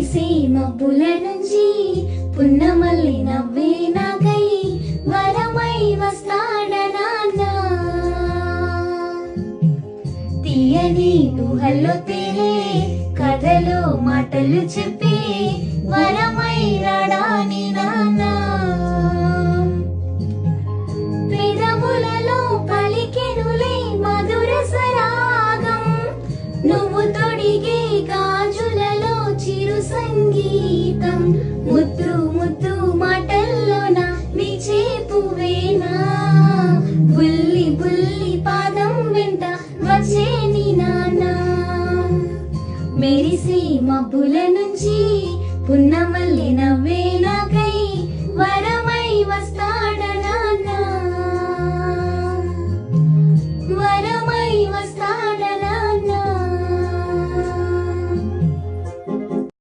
వీసే మబ్బుల నుంచి పున్నమల్లి నవ్వే నాకై వరమై వస్తాడనా తీయని ఊహల్లో తేలే కథలో మాటలు చెప్పి వరమై రాడాని నాన్న పెదవులలో పలికెనులే మధుర సరాగం నువ్వు తొడిగే గాజులలో చిరు సంగీతం ముద్దు